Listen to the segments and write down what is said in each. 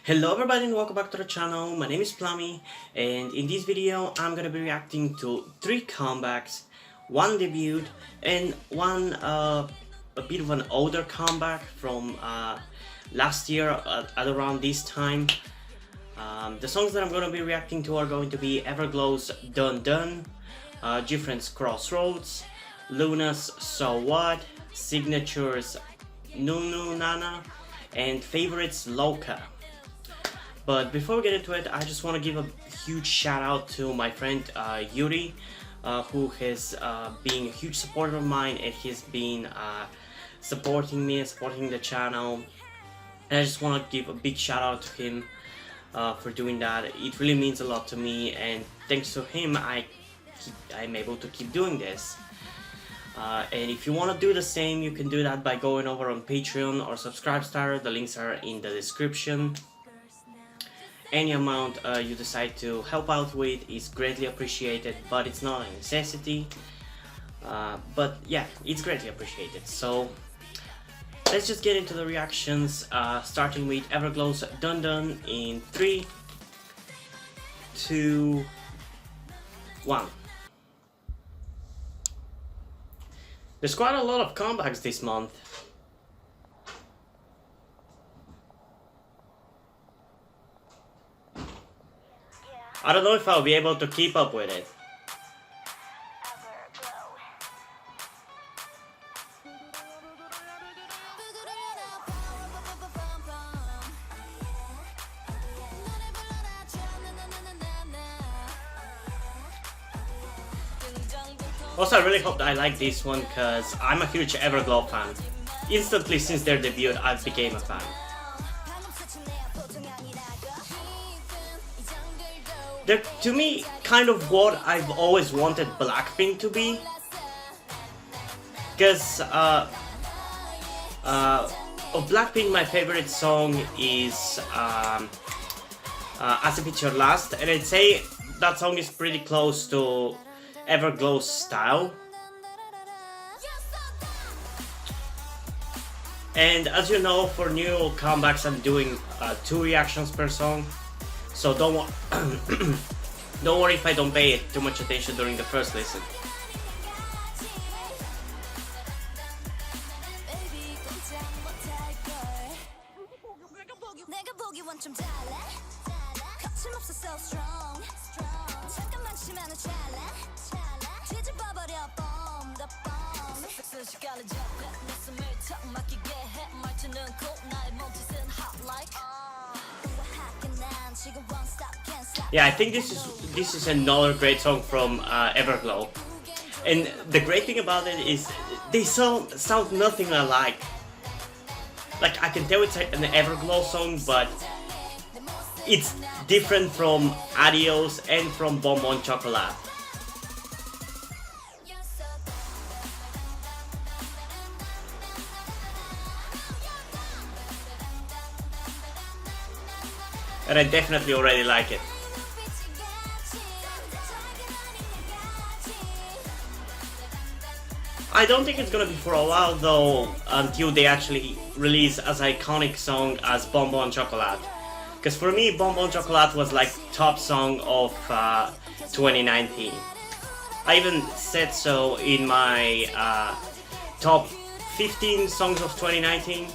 Hello everybody and welcome back to the channel. My name is Plummy, and in this video I'm gonna be reacting to 3 comebacks, 1 debut and one a bit of an older comeback from last year at around this time. The songs that I'm gonna be reacting to are going to be Everglow-Dun, GFriend-Crossroads, Loona-So, Cignature-Nun, and favorites Loca. But before we get into it, I just want to give a huge shout out to my friend Yuri, who has been a huge supporter of mine, and he's been supporting me and supporting the channel. And I just want to give a big shout out to him for doing that. It really means a lot to me, and thanks to him I'm able to keep doing this. And if you want to do the same, you can do that by going over on Patreon or Subscribestar. The links are in the description. Any amount you decide to help out with is greatly appreciated, but it's not a necessity. But yeah, it's greatly appreciated. So let's just get into the reactions, starting with Everglow-Dun in 3, 2, 1. There's quite a lot of comebacks this month. I don't know if I'll be able to keep up with it. Also, I really hope that I like this one because I'm a huge Everglow fan. Instantly since their debut, I became a fan. They're, to me, kind of what I've always wanted Blackpink to be. Because, of Blackpink, my favorite song is, As If It's Your Last. And I'd say that song is pretty close to Everglow's style. And as you know, for new comebacks, I'm doing 2 reactions per song. So don't worry if I don't pay too much attention during the first listen. Yeah, I think this is another great song from Everglow, and the great thing about it is they sound nothing alike. Like, I can tell it's an Everglow song, but it's different from Adios and from Bonbon Chocolate. And I definitely already like it. I don't think it's gonna be for a while though, until they actually release as iconic song as Bonbon Chocolate. Because for me, Bonbon Chocolate was like top song of 2019. I even said so in my top 15 songs of 2019.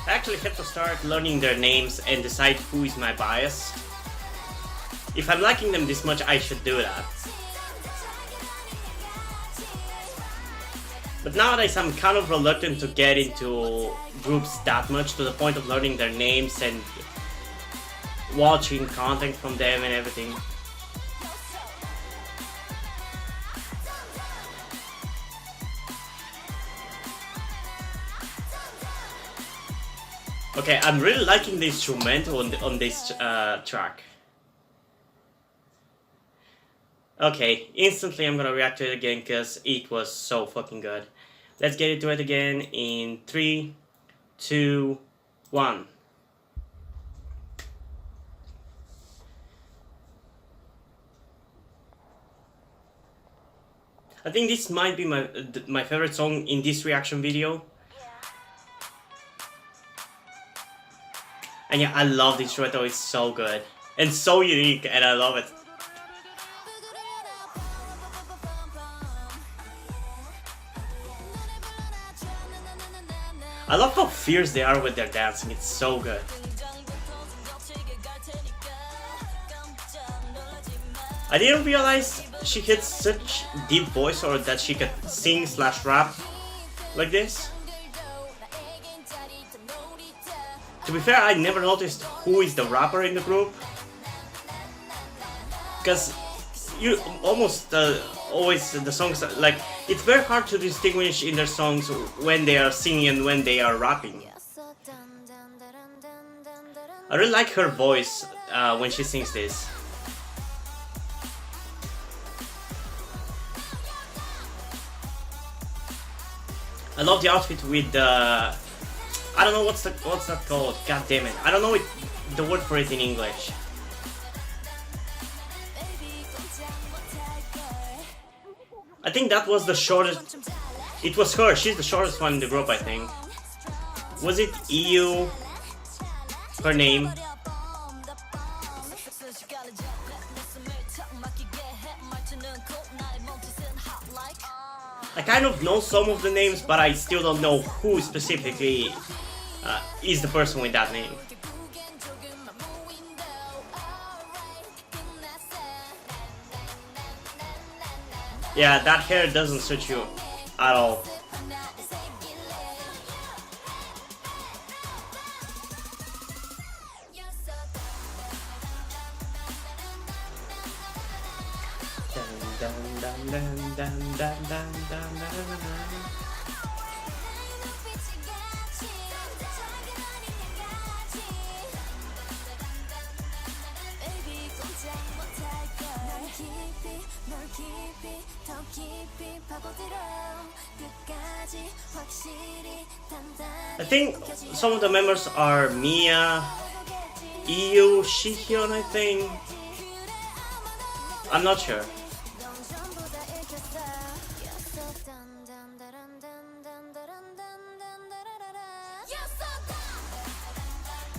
I actually have to start learning their names and decide who is my bias. If I'm liking them this much, I should do that. But nowadays I'm kind of reluctant to get into groups that much, to the point of learning their names and watching content from them and everything. Okay, I'm really liking the instrumental on this track. Okay, instantly I'm gonna react to it again because it was so fucking good. Let's get into it again in 3, 2, 1. I think this might be my favorite song in this reaction video. And yeah, I love the instrumental, it's so good. And so unique, and I love it. I love how fierce they are with their dancing, it's so good. I didn't realize she had such deep voice, or that she could sing / rap like this. To be fair, I never noticed who is the rapper in the group, because you almost always the songs, like, it's very hard to distinguish in their songs when they are singing and when they are rapping. I really like her voice when she sings this. I love the outfit with the, I don't know what's that called. God damn it! I don't know the word for it in English. I think that was the shortest. It was her. She's the shortest one in the group, I think. Was it EU? Her name. I kind of know some of the names, but I still don't know who specifically is the person with that name. Yeah, that hair doesn't suit you at all. I think some of the members are Mia, EU, Shihyun, I think. I'm not sure.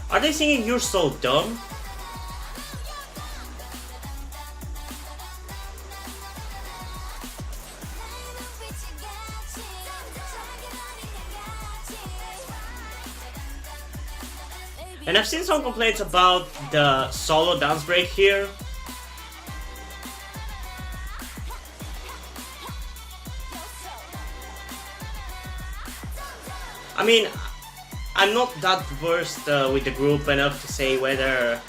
Are they singing "You're So Dumb"? And I've seen some complaints about the solo dance break here. I mean, I'm not that versed with the group enough to say whether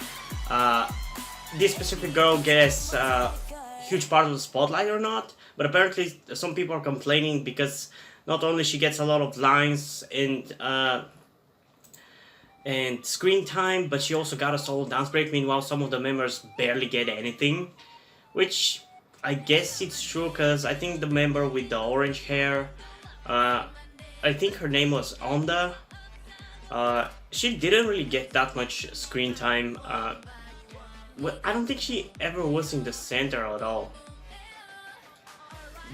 this specific girl gets a huge part of the spotlight or not, but apparently some people are complaining because not only she gets a lot of lines and screen time, but she also got a solo dance break. Meanwhile, some of the members barely get anything, which I guess it's true, because I think the member with the orange hair, I think her name was Onda, she didn't really get that much screen time. I don't think she ever was in the center at all.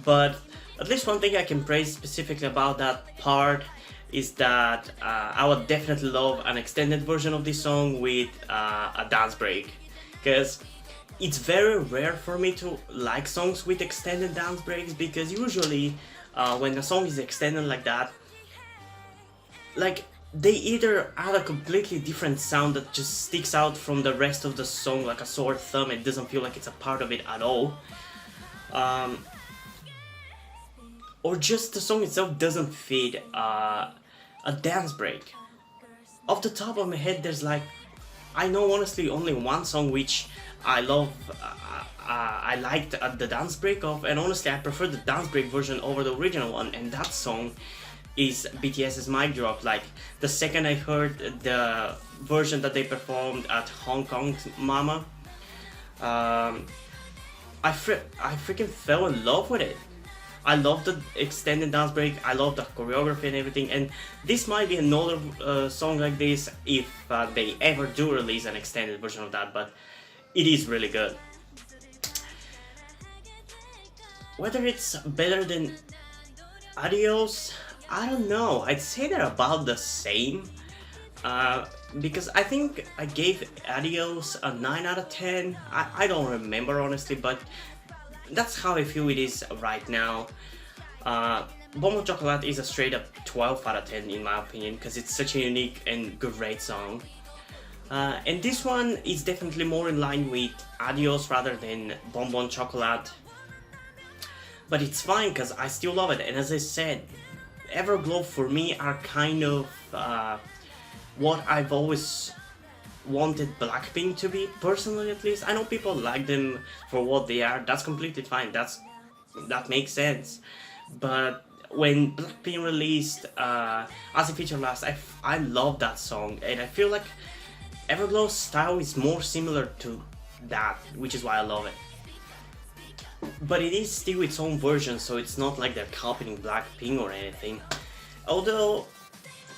But at least one thing I can praise specifically about that part is that I would definitely love an extended version of this song with a dance break, because it's very rare for me to like songs with extended dance breaks, because usually when a song is extended like that, like, they either add a completely different sound that just sticks out from the rest of the song like a sore thumb, it doesn't feel like it's a part of it at all, or just the song itself doesn't fit a dance break. Off the top of my head, there's like, I know honestly only one song which I love, I liked the dance break of, and honestly I prefer the dance break version over the original one, and that song is BTS's Mic Drop. Like, the second I heard the version that they performed at Hong Kong Mama, I freaking fell in love with it. I love the extended dance break, I love the choreography and everything, and this might be another song like this if they ever do release an extended version of that, but it is really good. Whether it's better than Adios, I don't know. I'd say they're about the same. Uh, because I think I gave Adios a 9 out of 10. I don't remember honestly, but that's how I feel it is right now. Bombo Chocolate is a straight up 12 out of 10 in my opinion, because it's such a unique and great song. And this one is definitely more in line with Adios rather than Bonbon Chocolate. But it's fine because I still love it. And as I said, Everglow for me are kind of what I've always wanted Blackpink to be, personally at least. I know people like them for what they are, that's completely fine, that makes sense. But when Blackpink released As a Feature Last, I love that song, and I feel like Everglow's style is more similar to that, which is why I love it. But it is still its own version, so it's not like they're copying Blackpink or anything. Although,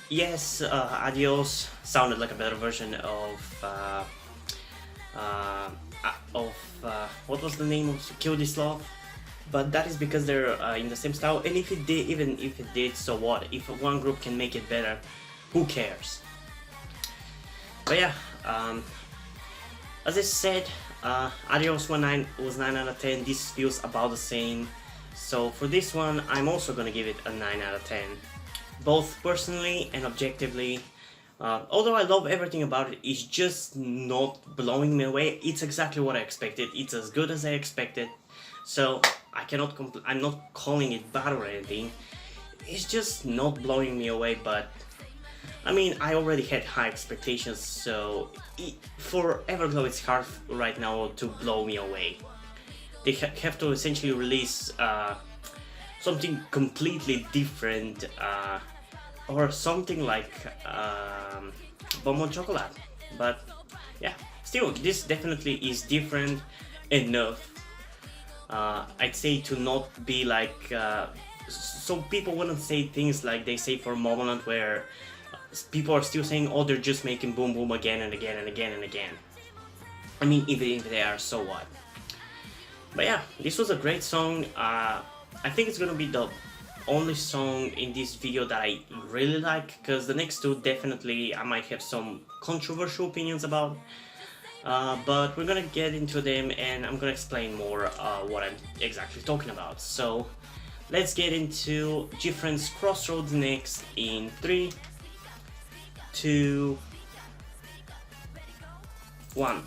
yes, Adios sounded like a better version what was the name of Kill This Love? But that is because they're in the same style, and if it did, even if it did, so what? If one group can make it better, who cares? But yeah, as I said, Adios was 9 out of 10, this feels about the same. So for this one, I'm also gonna give it a 9 out of 10. Both personally and objectively. Although I love everything about it, it's just not blowing me away. It's exactly what I expected. It's as good as I expected. So I'm not calling it bad or anything. It's just not blowing me away, but I mean, I already had high expectations, so for Everglow it's hard right now to blow me away. They have to essentially release something completely different, or something like Bonbon Chocolate. But yeah, still, this definitely is different enough. I'd say to not be like, so people wouldn't say things like they say for Momoland, where people are still saying, oh, they're just making Boom Boom again and again and again and again. I mean, even if they are, so what? But yeah, this was a great song. I think it's gonna be the only song in this video that I really like, because the next two definitely I might have some controversial opinions about. But we're gonna get into them, and I'm gonna explain more what I'm exactly talking about. So let's get into GFriend-Crossroads next in 3, 2, 1.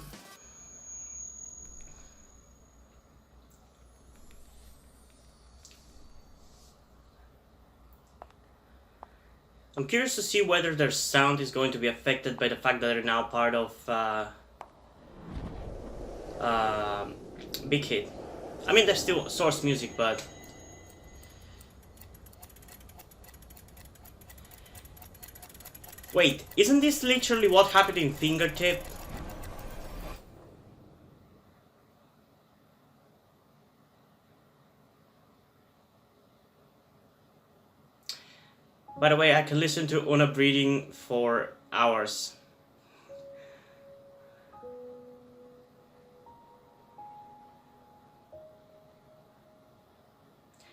I'm curious to see whether their sound is going to be affected by the fact that they're now part of Big Hit. I mean, they're still source music, but wait, isn't this literally what happened in Fingertip? By the way, I can listen to Una breathing for hours.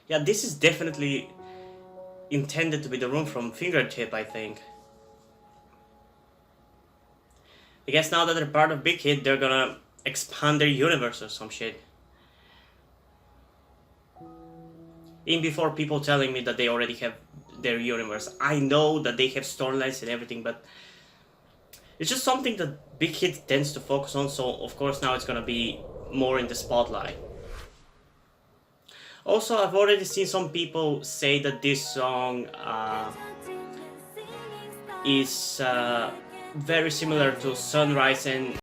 Yeah, this is definitely intended to be the room from Fingertip, I think. I guess now that they're part of Big Hit, they're gonna expand their universe or some shit. Even before people telling me that they already have their universe. I know that they have storylines and everything, but it's just something that Big Hit tends to focus on, so of course now it's gonna be more in the spotlight. Also, I've already seen some people say that this song is very similar to Sunrise and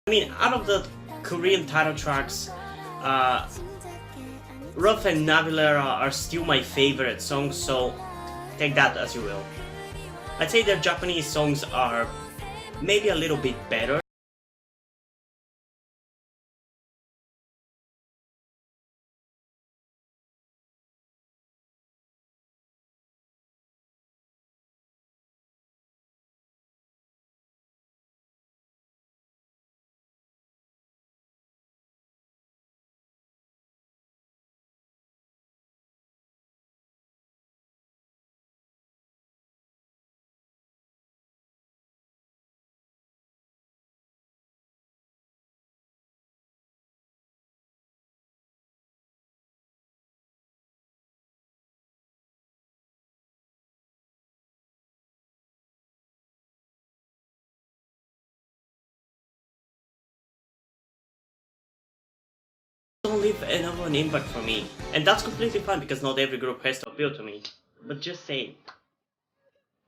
I mean, out of the Korean title tracks, uh, Rough and Navillera are still my favorite songs, so take that as you will. I'd say their Japanese songs are maybe a little bit better. Don't leave enough of an impact for me, and that's completely fine because not every group has to appeal to me. But just saying,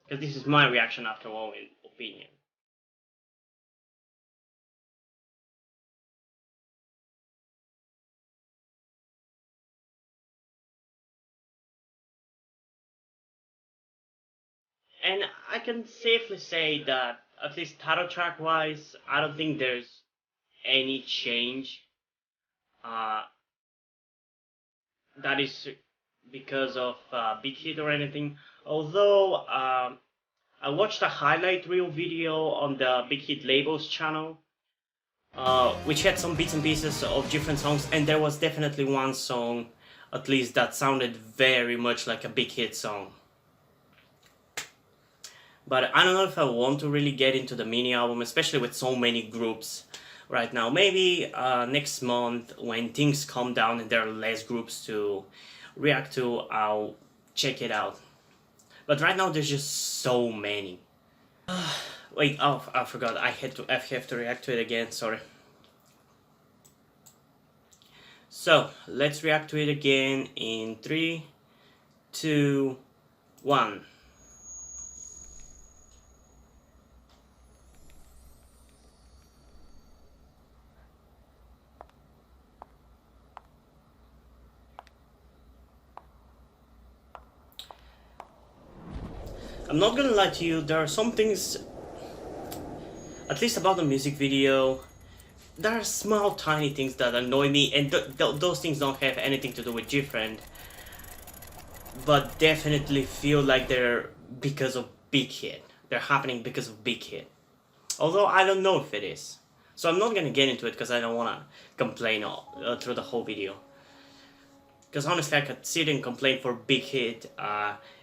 because this is my reaction after all, in opinion. And I can safely say that, at least title track wise, I don't think there's any change. Uh, that is because of Big Hit or anything. Although I watched a highlight reel video on the Big Hit Labels channel, which had some bits and pieces of different songs, and there was definitely one song, at least, that sounded very much like a Big Hit song. But I don't know if I want to really get into the mini album, especially with so many groups right now. Maybe next month, when things calm down and there are less groups to react to, I'll check it out. But right now, there's just so many. Wait, oh, I forgot. I have to react to it again. Sorry. So let's react to it again in 3, 2, 1. I'm not gonna lie to you, there are some things, at least about the music video, there are small tiny things that annoy me, and those things don't have anything to do with GFriend, but definitely feel like they're because of Big Hit. They're happening because of Big Hit. Although I don't know if it is. So I'm not gonna get into it because I don't wanna complain through the whole video. Because honestly, I could sit and complain for Big Hit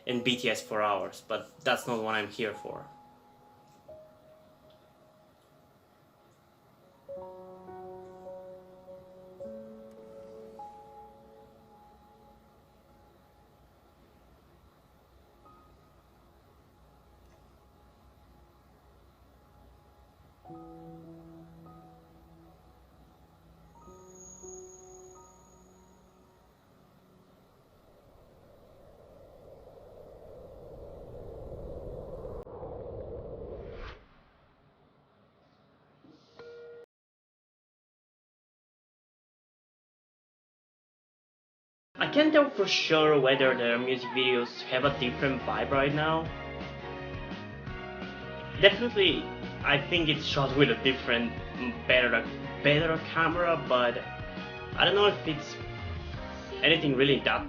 and BTS for hours, but that's not what I'm here for. I can't tell for sure whether their music videos have a different vibe right now. Definitely, I think it's shot with a different, better camera, but I don't know if it's anything really that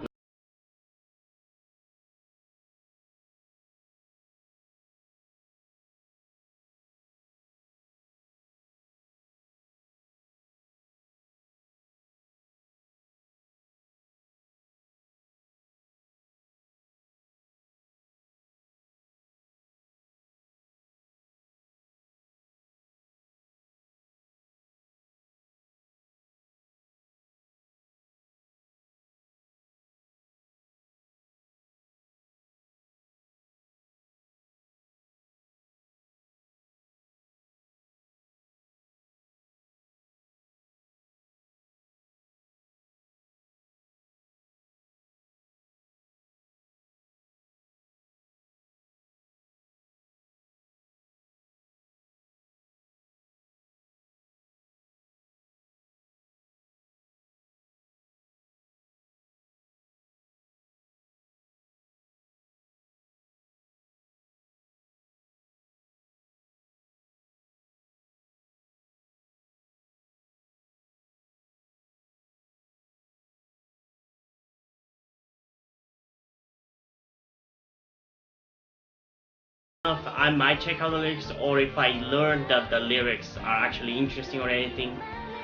I might check out the lyrics, or if I learn that the lyrics are actually interesting or anything,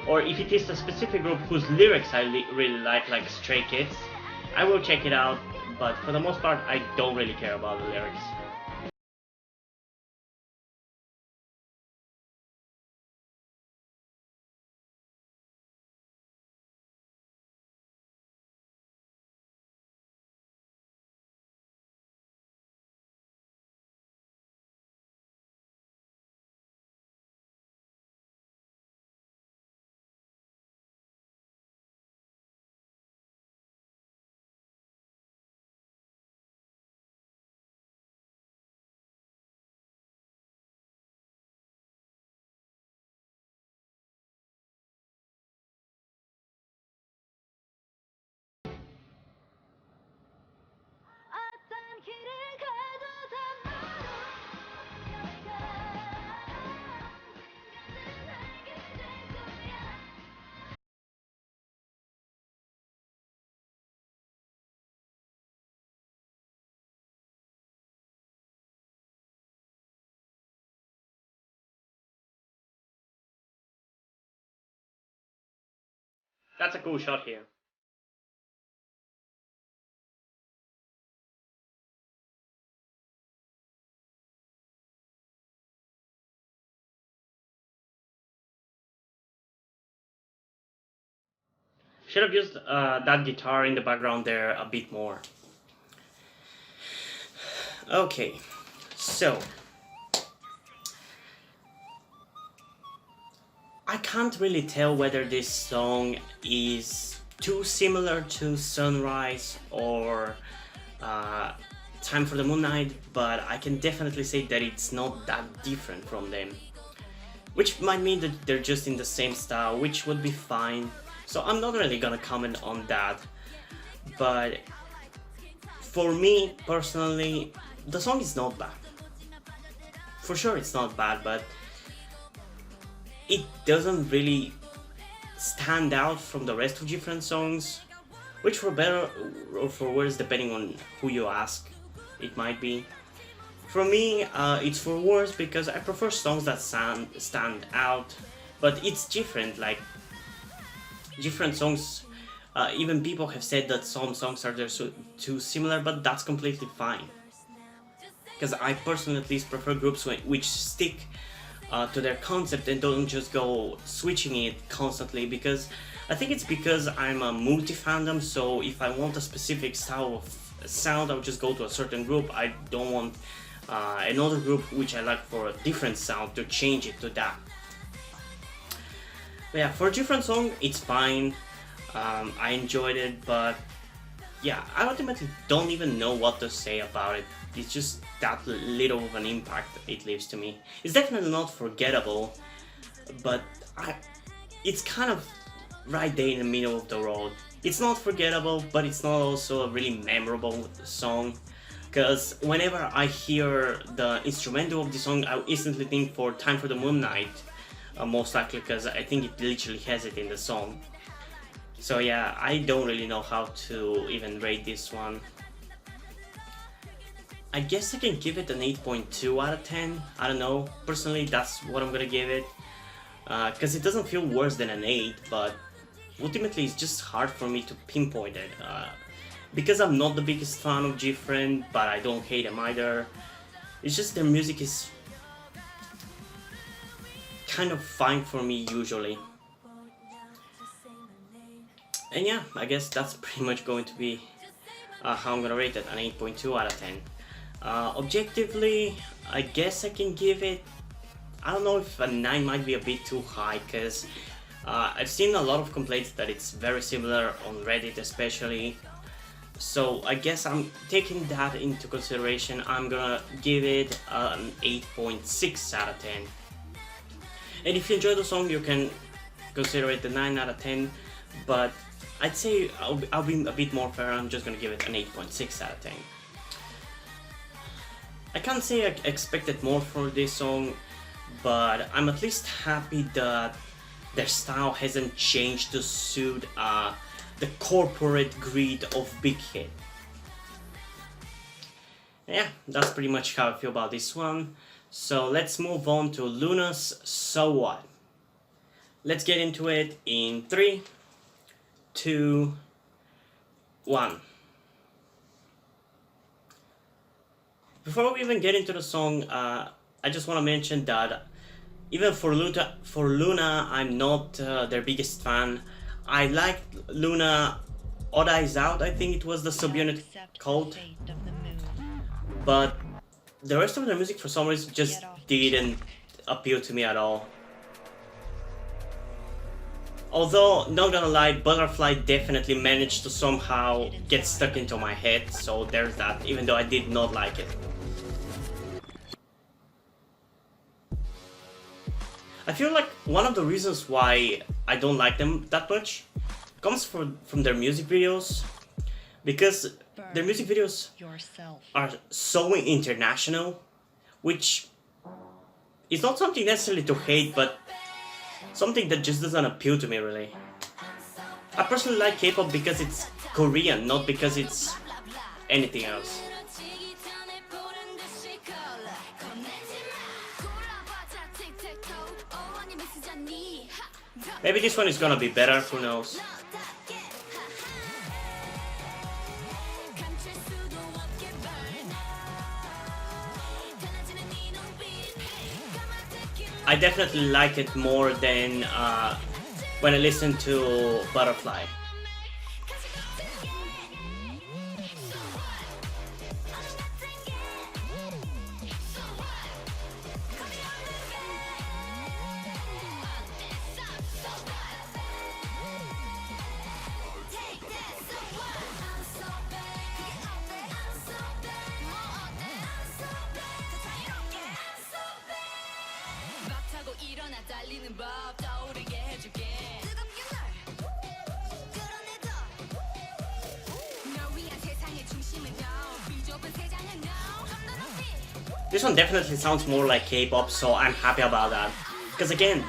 or if it is a specific group whose lyrics I really like Stray Kids, I will check it out, but for the most part I don't really care about the lyrics. That's a cool shot here. Should have used that guitar in the background there a bit more. Okay, so I can't really tell whether this song is too similar to Sunrise or Time for the Moon Night, but I can definitely say that it's not that different from them. Which might mean that they're just in the same style, which would be fine. So I'm not really gonna comment on that. But for me personally, the song is not bad. For sure it's not bad, but it doesn't really stand out from the rest of GFriend songs, which for better or for worse, depending on who you ask, it might be. For me, it's for worse because I prefer songs that stand out, but it's different. Like GFriend songs, even people have said that some songs are just too similar, but that's completely fine. Because I personally at least prefer groups which stick to their concept and don't just go switching it constantly, because I think it's because I'm a multi-fandom, so if I want a specific style of sound, I'll just go to a certain group. I don't want another group which I like for a different sound to change it to that. But yeah, for a different song, it's fine. I enjoyed it, but yeah, I ultimately don't even know what to say about it. It's just that little of an impact it leaves to me. It's definitely not forgettable, but it's kind of right there in the middle of the road. It's not forgettable, but it's not also a really memorable song. Because whenever I hear the instrumental of the song, I instantly think for Time for the Moon Night, most likely because I think it literally has it in the song. So yeah, I don't really know how to even rate this one. I guess I can give it an 8.2 out of 10. I don't know, personally that's what I'm gonna give it. Because it doesn't feel worse than an 8, but ultimately it's just hard for me to pinpoint it. Because I'm not the biggest fan of GFriend, but I don't hate them either. It's just their music is kind of fine for me usually. And yeah, I guess that's pretty much going to be how I'm gonna rate it, an 8.2 out of 10. Objectively, I guess I can give it, I don't know if a 9 might be a bit too high, because I've seen a lot of complaints that it's very similar on Reddit especially. So I guess I'm taking that into consideration. I'm gonna give it an 8.6 out of 10. And if you enjoy the song, you can consider it a 9 out of 10, but I'd say I'll be a bit more fair. I'm just gonna give it an 8.6 out of 10. I can't say I expected more for this song, but I'm at least happy that their style hasn't changed to suit the corporate greed of Big Hit. Yeah, that's pretty much how I feel about this one. So let's move on to Loona's So What. Let's get into it in 3, 2, 1. Before we even get into the song, I just want to mention that even for Loona, I'm not their biggest fan. I liked Loona Odd Eyes Out, I think it was the subunit called, but the rest of their music for some reason just didn't appeal to me at all. Although, not gonna lie, Butterfly definitely managed to somehow get stuck into my head, so there's that, even though I did not like it. I feel like one of the reasons why I don't like them that much comes from their music videos, because their music videos are so international, which is not something necessarily to hate, but something that just doesn't appeal to me really. I personally like K-pop because it's Korean, not because it's anything else. Maybe this one is gonna be better, who knows. I definitely like it more than when I listen to Butterfly. This one definitely sounds more like K-pop, so I'm happy about that. Because again,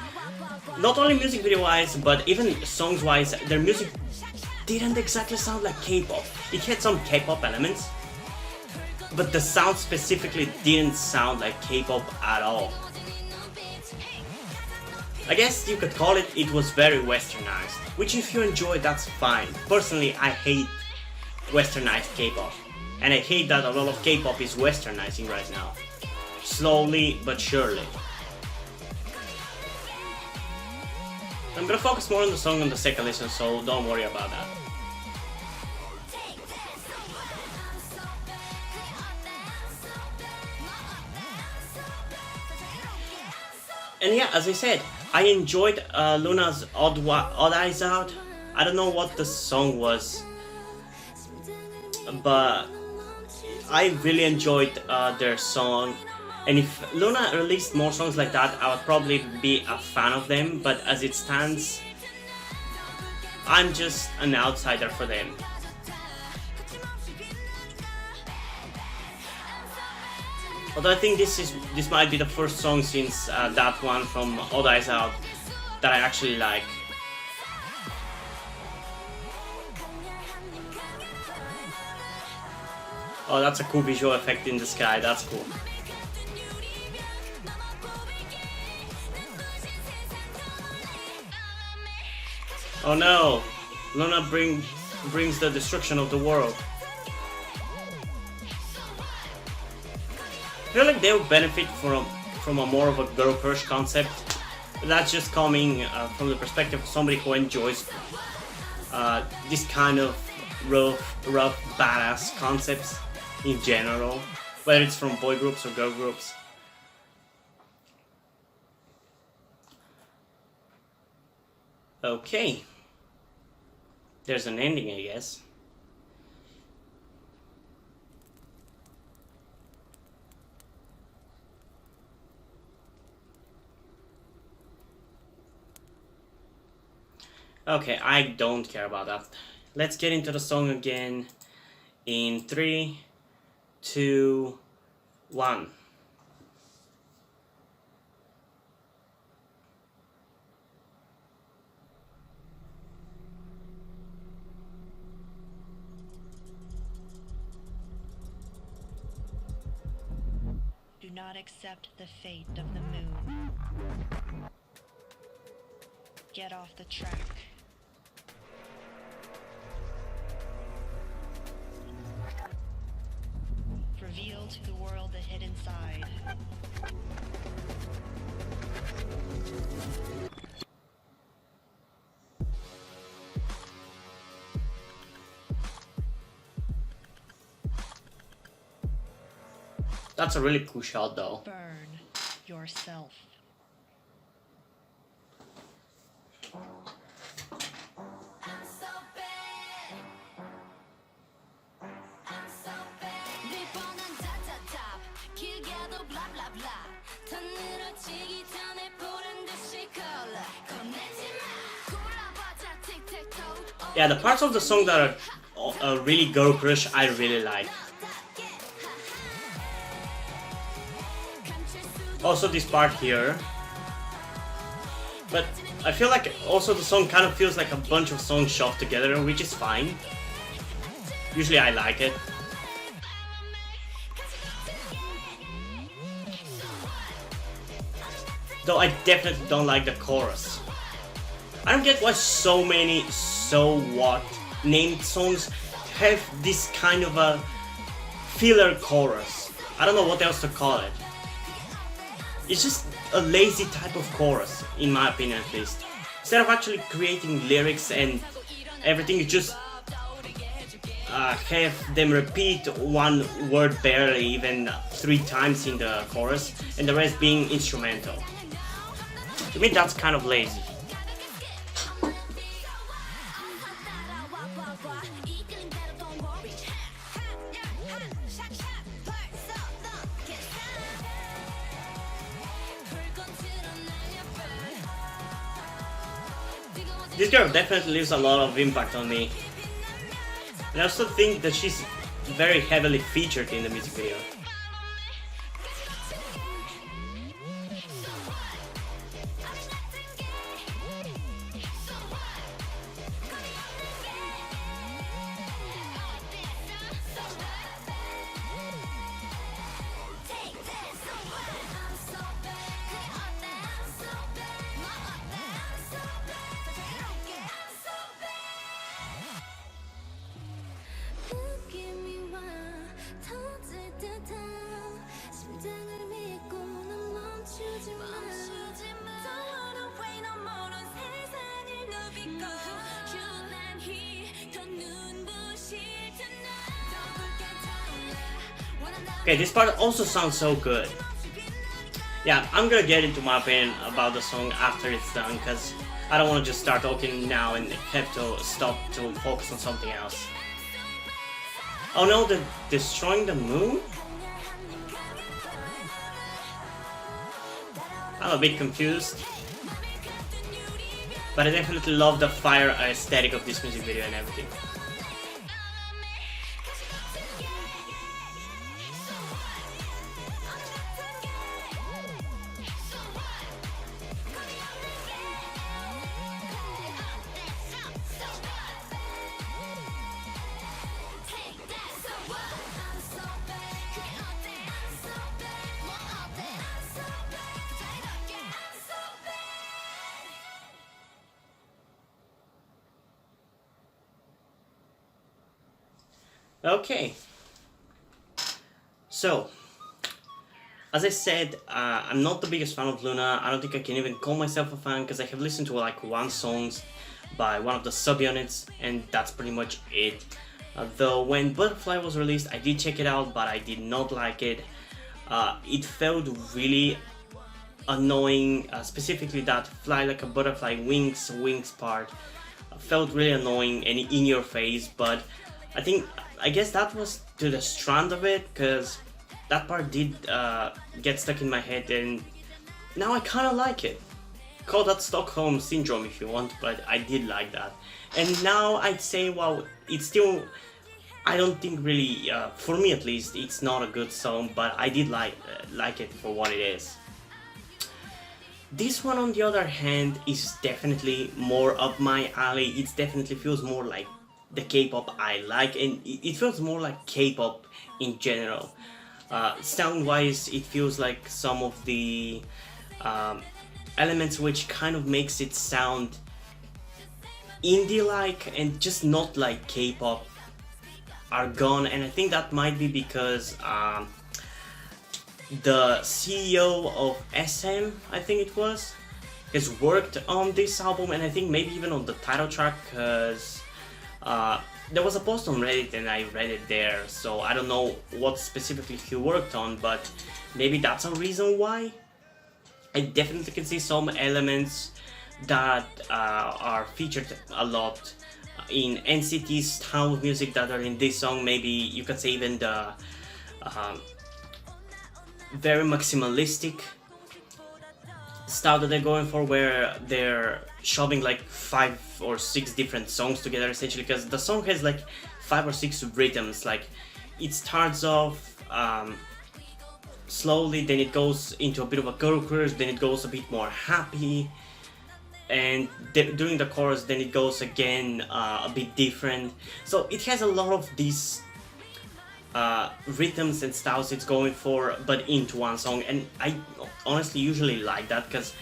not only music video wise, but even songs wise, their music didn't exactly sound like K-pop. It had some K-pop elements, but the sound specifically didn't sound like K-pop at all. I guess you could call it was very westernized, which if you enjoy, that's fine. Personally, I hate westernized K-pop, and I hate that a lot of K-pop is westernizing right now. Slowly but surely. I'm gonna focus more on the song on the second listen, so don't worry about that. And yeah, as I said, I enjoyed Loona's Odd Eyes Out. I don't know what the song was, but I really enjoyed their song. And if Loona released more songs like that, I would probably be a fan of them, but as it stands, I'm just an outsider for them. Although I think this might be the first song since that one from Odd Eyes Out that I actually like. Oh, that's a cool visual effect in the sky, that's cool. Oh no! Loona brings the destruction of the world. I feel like they would benefit from a more of a girl crush concept. That's just coming from the perspective of somebody who enjoys this kind of rough, badass concepts in general, whether it's from boy groups or girl groups. Okay. There's an ending, I guess. Okay, I don't care about that. Let's get into the song again in 3, 2, 1. not accept the fate of the moon. Get off the track. Reveal to the world the hidden side. That's a really cool shot though. Burn yourself. Yeah, the parts of the song that are really girl crush, I really like. Also this part here. But I feel like also the song kind of feels like a bunch of songs shoved together, which is fine. Usually I like it. Though I definitely don't like the chorus. I don't get why so many so what named songs have this kind of a filler chorus. I don't know what else to call it. It's just a lazy type of chorus, in my opinion at least. Instead of actually creating lyrics and everything, you just have them repeat one word barely even 3 times in the chorus, and the rest being instrumental. To me that's kind of lazy. This girl definitely leaves a lot of impact on me. And I also think that she's very heavily featured in the music video. Okay, this part also sounds so good. Yeah, I'm gonna get into my opinion about the song after it's done, because I don't want to just start talking now and have to stop to focus on something else. Oh no, they're destroying the moon? I'm a bit confused. But I definitely love the fire aesthetic of this music video and everything. Okay, so as I said, I'm not the biggest fan of Loona. I don't think I can even call myself a fan, because I have listened to like 1 song by one of the subunits, and that's pretty much it. Though when Butterfly was released, I did check it out, but I did not like it. It felt really annoying, specifically that fly like a butterfly wings part felt really annoying and in your face, but I guess that was to the strand of it, because that part did get stuck in my head, and now I kind of like it. Call that Stockholm Syndrome if you want, but I did like that. And now I'd say, well, it's still, I don't think really, for me at least, it's not a good song, but I did like it for what it is. This one on the other hand is definitely more up my alley. It definitely feels more like the K-pop I like, and it feels more like K-pop in general. Sound-wise, it feels like some of the elements which kind of makes it sound indie-like and just not like K-pop are gone, and I think that might be because the CEO of SM, I think it was, has worked on this album, and I think maybe even on the title track, because there was a post on Reddit and I read it there, so I don't know what specifically he worked on, but maybe that's a reason why. I definitely can see some elements that are featured a lot in NCT's style of music that are in this song. Maybe you could say even the very maximalistic style that they're going for, where they're shoving like 5 or 6 different songs together essentially, because the song has like 5 or 6 rhythms. Like it starts off slowly, then it goes into a bit of a girl crush, then it goes a bit more happy, and during the chorus then it goes again a bit different. So it has a lot of these rhythms and styles it's going for, but into one song, and I honestly usually like that because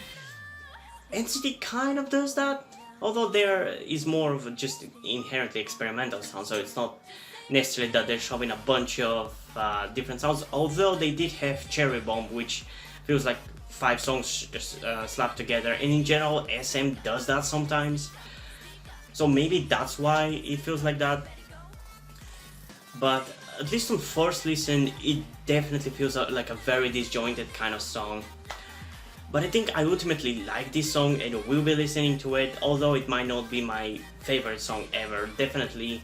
NCT kind of does that, although there is more of a just inherently experimental sound, so it's not necessarily that they're showing a bunch of different sounds, although they did have Cherry Bomb, which feels like 5 songs slapped together, and in general SM does that sometimes, so maybe that's why it feels like that. But at least on first listen, it definitely feels like a very disjointed kind of song. But I think I ultimately like this song and will be listening to it, although it might not be my favorite song ever. Definitely,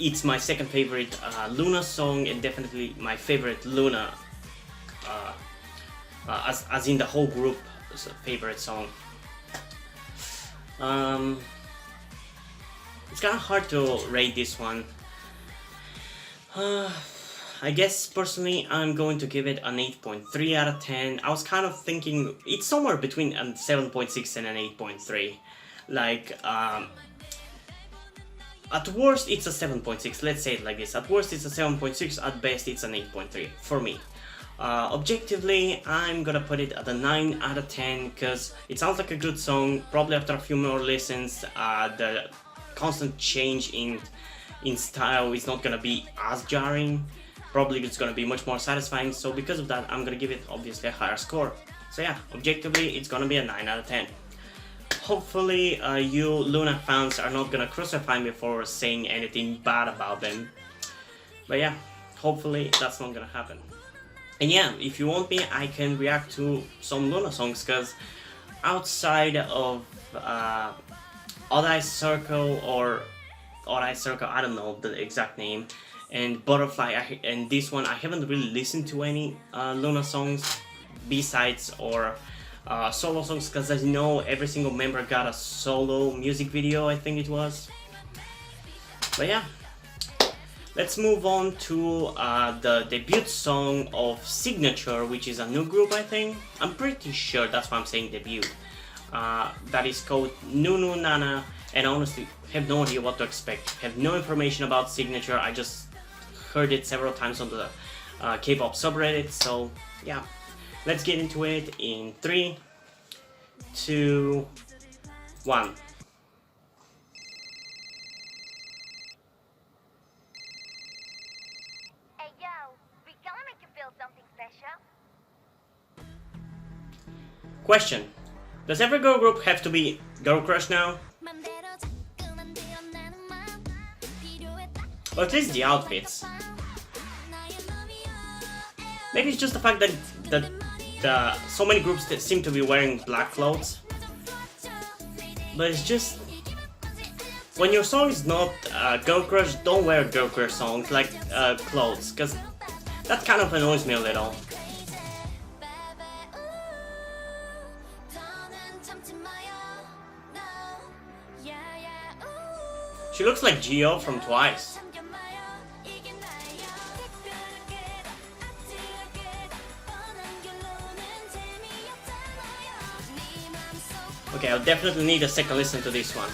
it's my second favorite Loona song, and definitely my favorite Loona, as in the whole group favorite song. It's kind of hard to rate this one. I guess personally I'm going to give it an 8.3 out of 10. I was kind of thinking it's somewhere between a 7.6 and an 8.3. Like, at worst it's a 7.6, let's say it like this. At worst it's a 7.6, at best it's an 8.3 for me. Objectively, I'm gonna put it at a 9 out of 10 because it sounds like a good song. Probably after a few more listens, the constant change in style is not gonna be as jarring. Probably it's gonna be much more satisfying, so because of that I'm gonna give it obviously a higher score. So yeah, objectively it's gonna be a 9 out of 10. Hopefully you Loona fans are not gonna crucify me for saying anything bad about them, but yeah, hopefully that's not gonna happen. And yeah, if you want me, I can react to some Loona songs, because outside of Odd Eye Circle or Odd Eye Circle, I don't know the exact name, and Butterfly, and this one, I haven't really listened to any Loona songs, B-sides or solo songs, because as you know, every single member got a solo music video, I think it was. But yeah, let's move on to the debut song of Cignature, which is a new group, I think. I'm pretty sure that's why I'm saying debut. That is called Nunu-Nana, and I honestly have no idea what to expect. Have no information about Cignature, I just heard it several times on the K-pop subreddit, so yeah. Let's get into it in 3, 2, 1. Hey yo, we gonna make you feel something special. Question: does every girl group have to be Girl Crush now? Or at least the outfits. Maybe it's just the fact that so many groups that seem to be wearing black clothes. But it's just, when your song is not Girl Crush, don't wear Girl Crush songs like clothes, because that kind of annoys me a little. She looks like Gio from Twice. Okay, I'll definitely need a second listen to this one.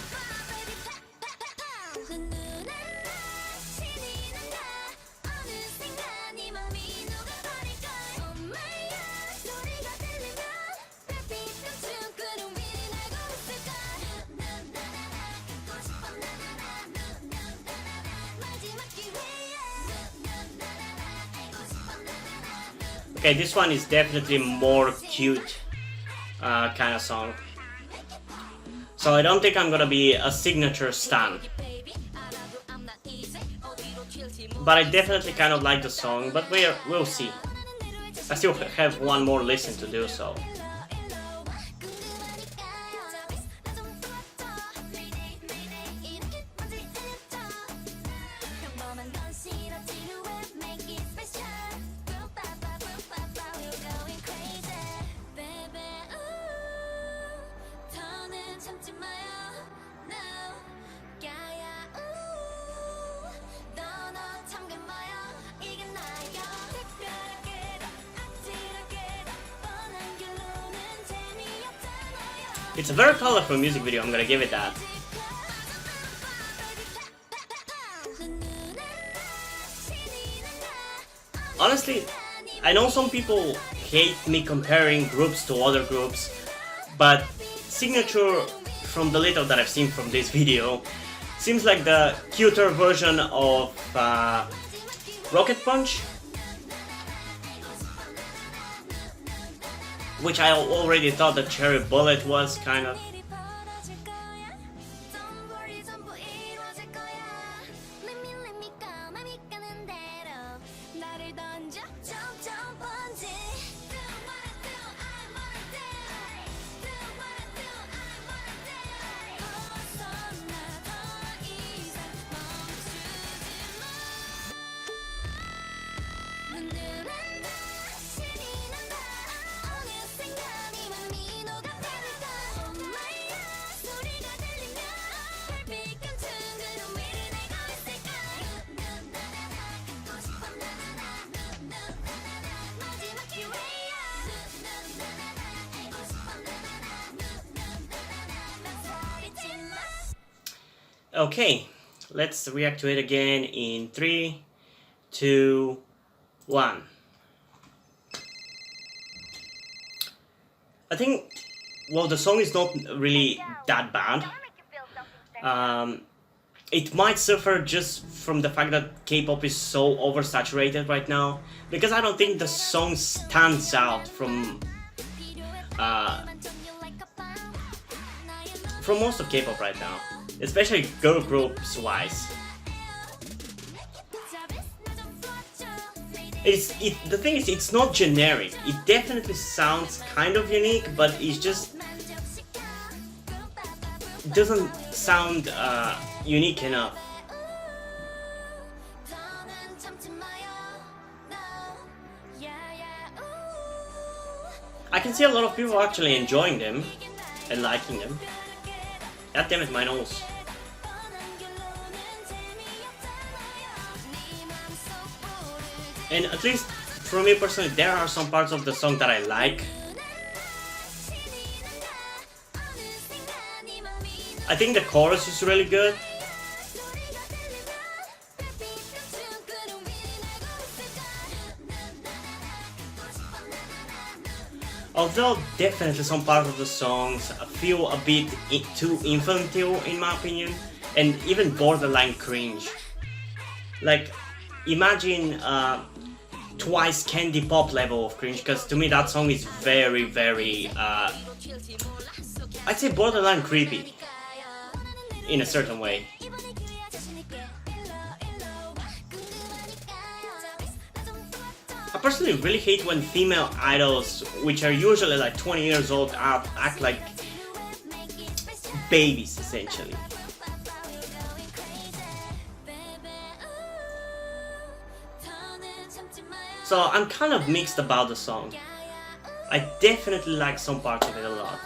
Okay, this one is definitely more cute kind of song. So I don't think I'm gonna be a signature stan. But I definitely kind of like the song, but we'll see. I still have one more listen to do so. It's a very colorful music video, I'm gonna give it that. Honestly, I know some people hate me comparing groups to other groups, but Cignature, from the little that I've seen from this video, seems like the cuter version of Rocket Punch, which I already thought that Cherry Bullet was kind of. Okay, let's react to it again in 3, 2, 1. I think, well, the song is not really that bad. It might suffer just from the fact that K-pop is so oversaturated right now, because I don't think the song stands out from most of K-pop right now, especially girl groups wise. The thing is, it's not generic. It definitely sounds kind of unique, but it just doesn't sound unique enough. I can see a lot of people actually enjoying them and liking them. God damn it, my nose. And at least for me personally, there are some parts of the song that I like. I think the chorus is really good. Although definitely some parts of the songs feel a bit too infantile in my opinion, and even borderline cringe. Like, imagine Twice Candy Pop level of cringe, because to me that song is very, very, I'd say borderline creepy, in a certain way. I personally really hate when female idols, which are usually like 20 years old, act like babies, essentially. So I'm kind of mixed about the song. I definitely like some parts of it a lot.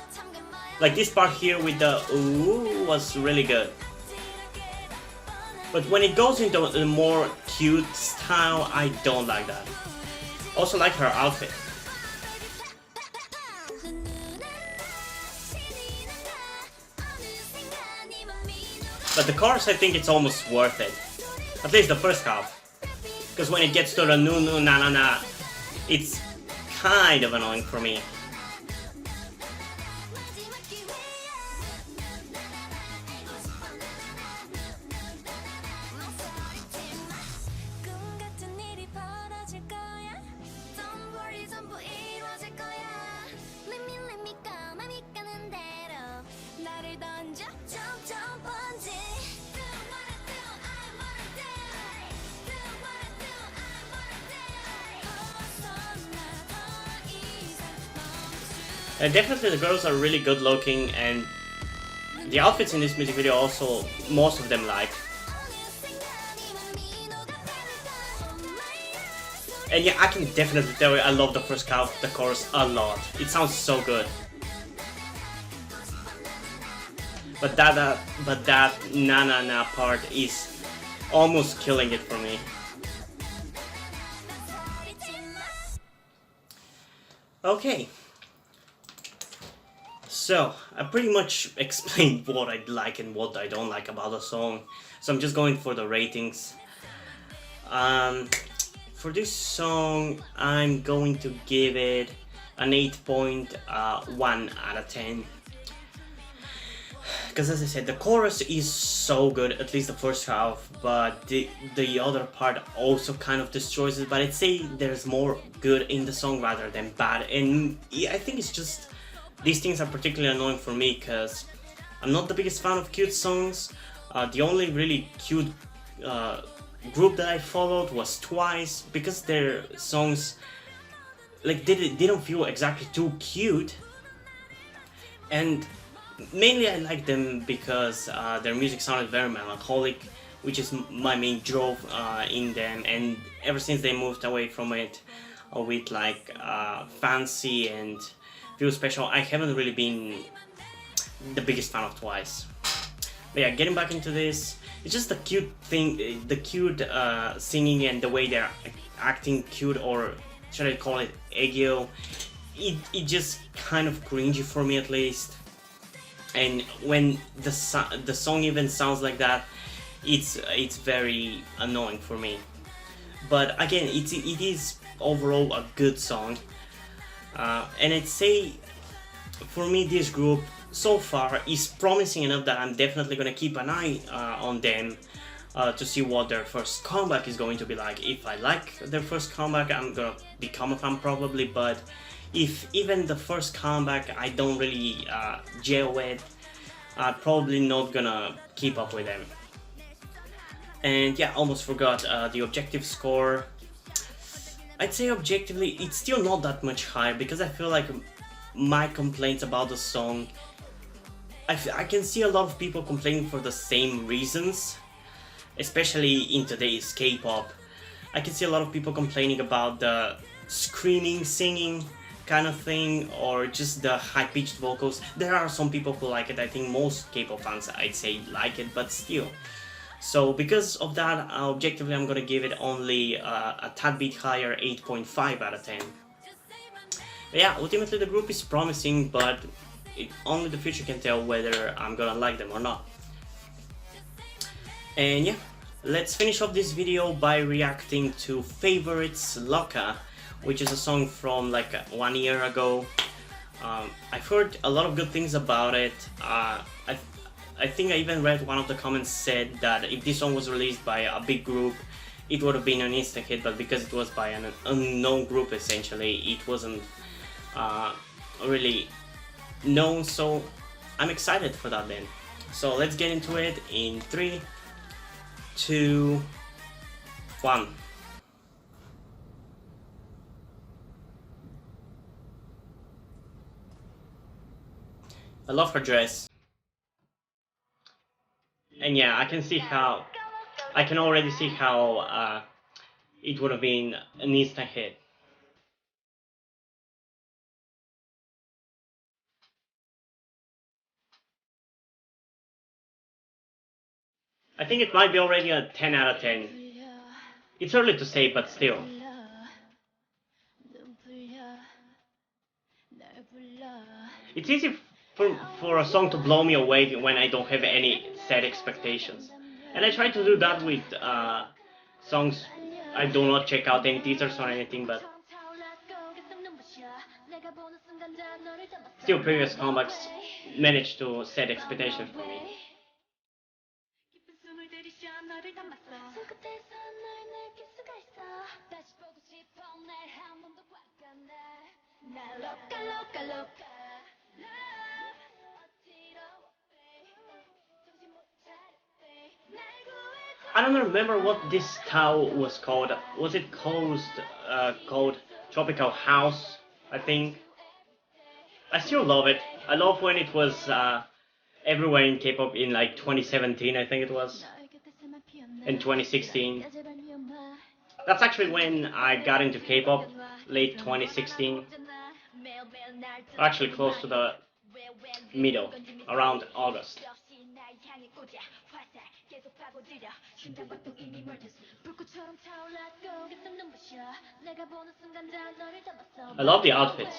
Like this part here with the ooh was really good. But when it goes into a more cute style, I don't like that. Also like her outfit. But the chorus, I think it's almost worth it. At least the first half. Because when it gets to the nu nu na na na, it's kind of annoying for me. Definitely the girls are really good looking, and the outfits in this music video also, most of them like. And yeah, I can definitely tell you I love the first half of the chorus a lot. It sounds so good. But that na na na part is almost killing it for me. Okay. So, I pretty much explained what I like and what I don't like about the song. So I'm just going for the ratings. For this song, I'm going to give it an 8.1 out of 10. Because as I said, the chorus is so good, at least the first half, but the other part also kind of destroys it. But I'd say there's more good in the song rather than bad, and I think it's just these things are particularly annoying for me because I'm not the biggest fan of cute songs. The only really cute group that I followed was Twice, because their songs like didn't feel exactly too cute, and mainly I like them because their music sounded very melancholic, which is my main drive in them, and ever since they moved away from it with like Fancy and Feel Special, I haven't really been the biggest fan of Twice. But yeah, getting back into this, it's just the cute thing, the cute singing and the way they're acting cute, or should I call it aegyo. It just kind of cringy for me at least. And when the song even sounds like that, it's very annoying for me. But again, it is overall a good song. And I'd say, for me, this group so far is promising enough that I'm definitely gonna keep an eye on them to see what their first comeback is going to be like. If I like their first comeback, I'm gonna become a fan probably, but if even the first comeback I don't really gel with, I'm probably not gonna keep up with them. And yeah, almost forgot the objective score. I'd say objectively, it's still not that much higher, because I feel like my complaints about the song, I can see a lot of people complaining for the same reasons, especially in today's K-pop. I can see a lot of people complaining about the screaming, singing kind of thing, or just the high-pitched vocals. There are some people who like it. I think most K-pop fans, I'd say, like it, but still. So because of that, objectively I'm gonna give it only a tad bit higher, 8.5 out of 10. But yeah, ultimately the group is promising, but only the future can tell whether I'm gonna like them or not. And yeah, let's finish off this video by reacting to Favorites Loca, which is a song from like 1 year ago. I've heard a lot of good things about it. I think I even read one of the comments said that if this song was released by a big group, it would have been an instant hit, but because it was by an unknown group essentially, it wasn't really known, so I'm excited for that then. So let's get into it in 3, 2, 1. I love her dress. And yeah, I can already see how it would have been an instant hit. I think it might be already a 10 out of 10. It's early to say, but still. It's easy for a song to blow me away when I don't have any set expectations. And I try to do that with songs. I do not check out any teasers or anything, but still previous comebacks managed to set expectations for me. I don't remember what this style was called. Was it called Tropical House, I think? I still love it. I love when it was everywhere in K-pop in like 2017, I think it was, in 2016. That's actually when I got into K-pop, late 2016. Actually close to the middle, around August. I love the outfits.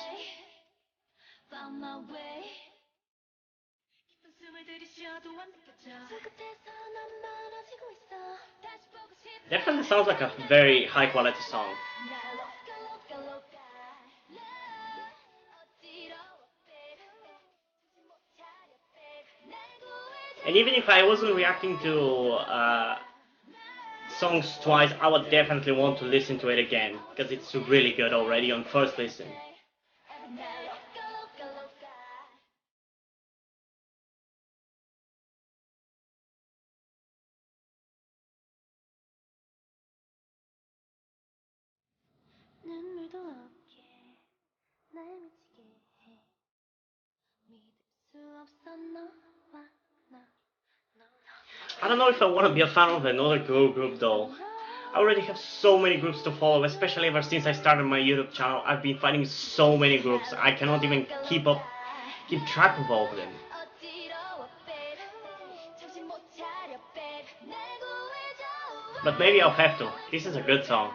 Definitely sounds like a very high quality song. And even if I wasn't reacting to songs twice, I would definitely want to listen to it again, because it's really good already on first listen. I don't know if I want to be a fan of another girl group though. I already have so many groups to follow, especially ever since I started my YouTube channel. I've been finding so many groups, I cannot even keep track of all of them. But maybe I'll have to. This is a good song.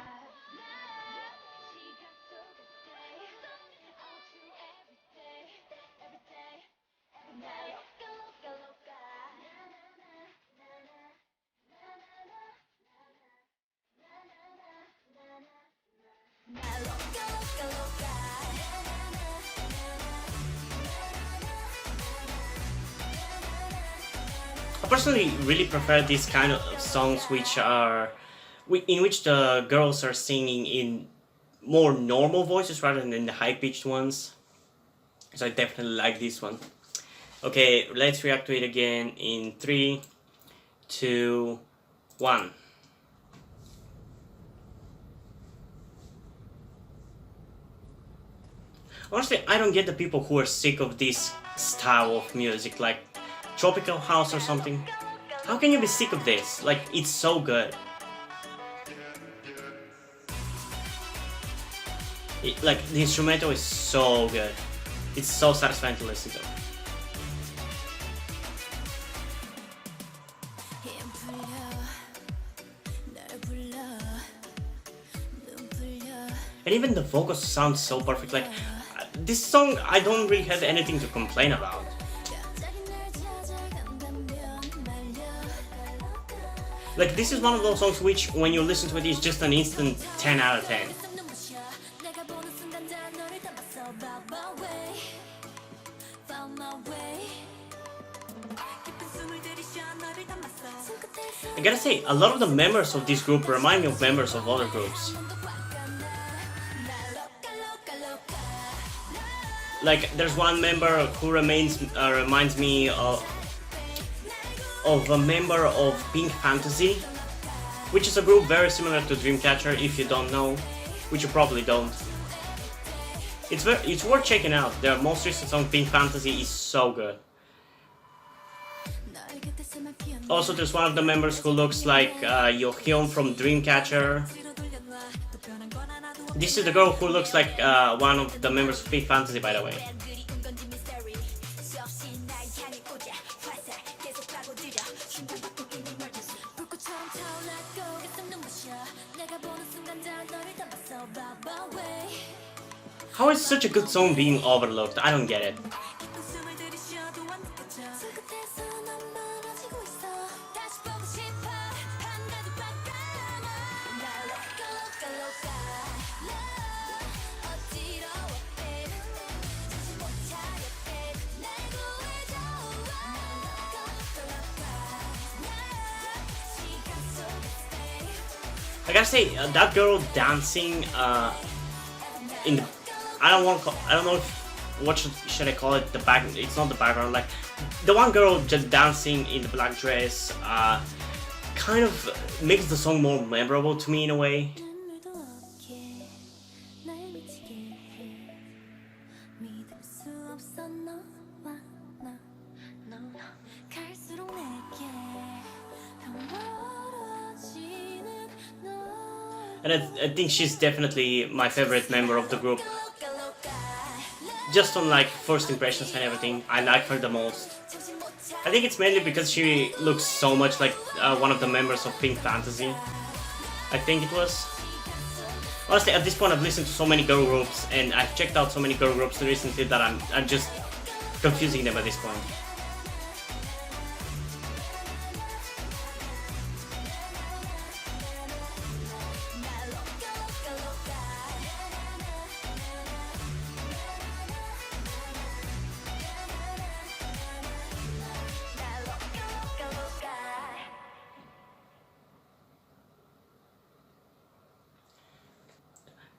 I personally really prefer these kind of songs in which the girls are singing in more normal voices rather than the high-pitched ones. So I definitely like this one. Okay, let's react to it again in 3, 2, 1. Honestly, I don't get the people who are sick of this style of music, like tropical house or something. How can you be sick of this? Like, it's so good. Like, the instrumental is so good. It's so satisfying to listen to. And even the vocals sound so perfect. Like, this song, I don't really have anything to complain about. Like, this is one of those songs which, when you listen to it, is just an instant 10 out of 10. I gotta say, a lot of the members of this group remind me of members of other groups. Like, there's one member who reminds me of a member of Pink Fantasy, which is a group very similar to Dreamcatcher, if you don't know, which you probably don't. It's worth checking out. Their most recent song, Pink Fantasy, is so good. Also, there's one of the members who looks like Yohyun from Dreamcatcher. This is the girl who looks like one of the members of Pink Fantasy, by the way. How is such a good song being overlooked? I don't get it. I gotta say, that girl dancing in the, I don't know what should I call it, the back, it's not the background, like the one girl just dancing in the black dress kind of makes the song more memorable to me in a way. and I think she's definitely my favorite member of the group. Just on like first impressions and everything, I like her the most. I think it's mainly because she looks so much like one of the members of Pink Fantasy. I think it was. Honestly, at this point I've listened to so many girl groups and I've checked out so many girl groups recently that I'm just confusing them at this point.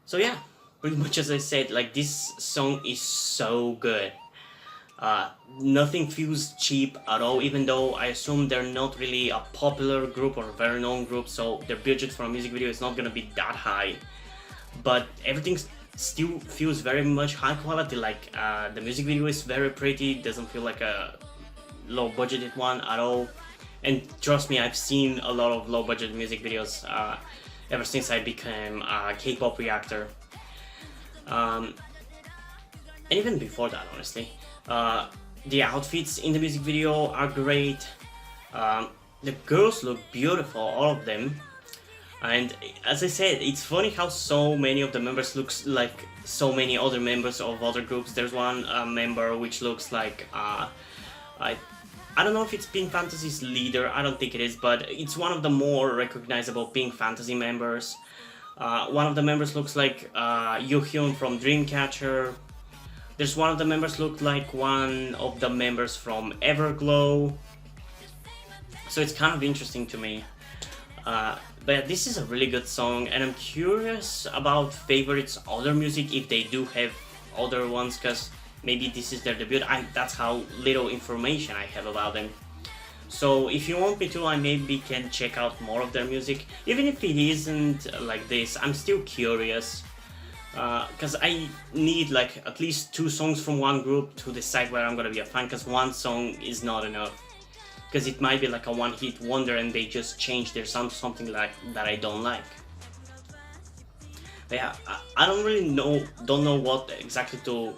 So yeah, pretty much as I said, like this song is so good. Nothing feels cheap at all, even though I assume they're not really a popular group or a very known group, so their budget for a music video is not gonna be that high. But everything still feels very much high quality, like the music video is very pretty, doesn't feel like a low budgeted one at all. And trust me, I've seen a lot of low budget music videos ever since I became a K-pop reactor. And even before that, honestly. The outfits in the music video are great. The girls look beautiful, all of them. And as I said, it's funny how so many of the members look like so many other members of other groups. There's one member which looks like I don't know if it's Pink Fantasy's leader, I don't think it is, but it's one of the more recognizable Pink Fantasy members. One of the members looks like Yoo-hyun from Dreamcatcher. There's one of the members look like one of the members from Everglow. So it's kind of interesting to me. But yeah, this is a really good song, and I'm curious about Favorite's other music, if they do have other ones, because maybe this is their debut. That's how little information I have about them. So if you want me to, I maybe can check out more of their music. Even if it isn't like this, I'm still curious. Because I need like at least 2 songs from one group to decide whether I'm gonna be a fan, because one song is not enough. Because it might be like a one-hit wonder and they just change their sound to something like that I don't like. But yeah, I don't really don't know what exactly to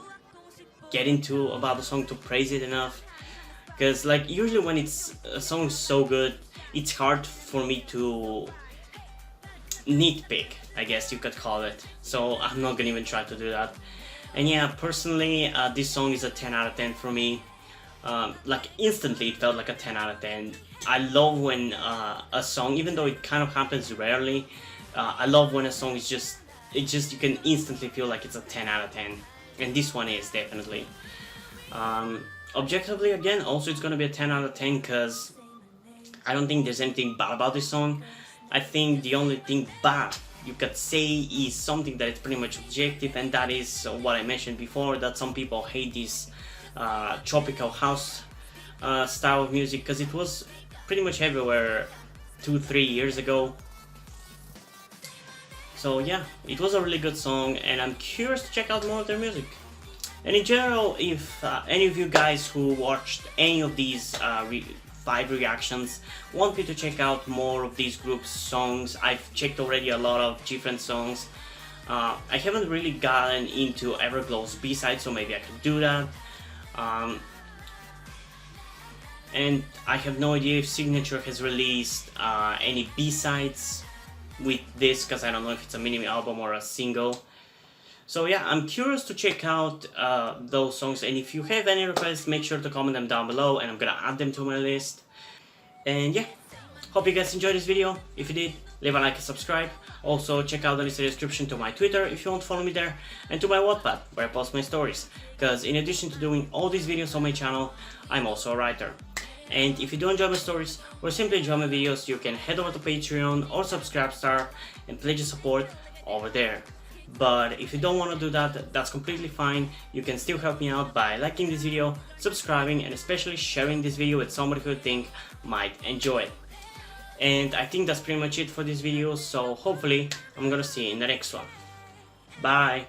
get into about the song to praise it enough, because like usually when a song is so good, it's hard for me to nitpick, I guess you could call it, so I'm not gonna even try to do that. And yeah, personally, this song is a 10 out of 10 for me. Like instantly it felt like a 10 out of 10. I love when a song, even though it kind of happens rarely, I love when a song is just you can instantly feel like it's a 10 out of 10. And this one is definitely. Objectively, again, also it's gonna be a 10 out of 10 because I don't think there's anything bad about this song. I think the only thing bad you could say is something that is pretty much objective, and that is what I mentioned before, that some people hate this tropical house style of music, because it was pretty much everywhere 2-3 years ago. So yeah, it was a really good song, and I'm curious to check out more of their music. And in general, if any of you guys who watched any of these 5 reactions want me to check out more of these groups' songs, I've checked already a lot of GFriend songs. I haven't really gotten into Everglow's B-side, so maybe I could do that. And I have no idea if Cignature has released any B-sides with this, because I don't know if it's a mini album or a single. So yeah, I'm curious to check out those songs, and if you have any requests, make sure to comment them down below and I'm gonna add them to my list. And yeah, hope you guys enjoyed this video. If you did, leave a like and subscribe. Also check out the list in the description to my Twitter if you want to follow me there, and to my Wattpad where I post my stories, because in addition to doing all these videos on my channel, I'm also a writer. And if you do enjoy my stories or simply enjoy my videos, you can head over to Patreon or Subscribestar and pledge your support over there. But if you don't want to do that, that's completely fine. You can still help me out by liking this video, subscribing, and especially sharing this video with somebody who you think might enjoy it. And I think that's pretty much it for this video, so hopefully I'm gonna see you in the next one. Bye!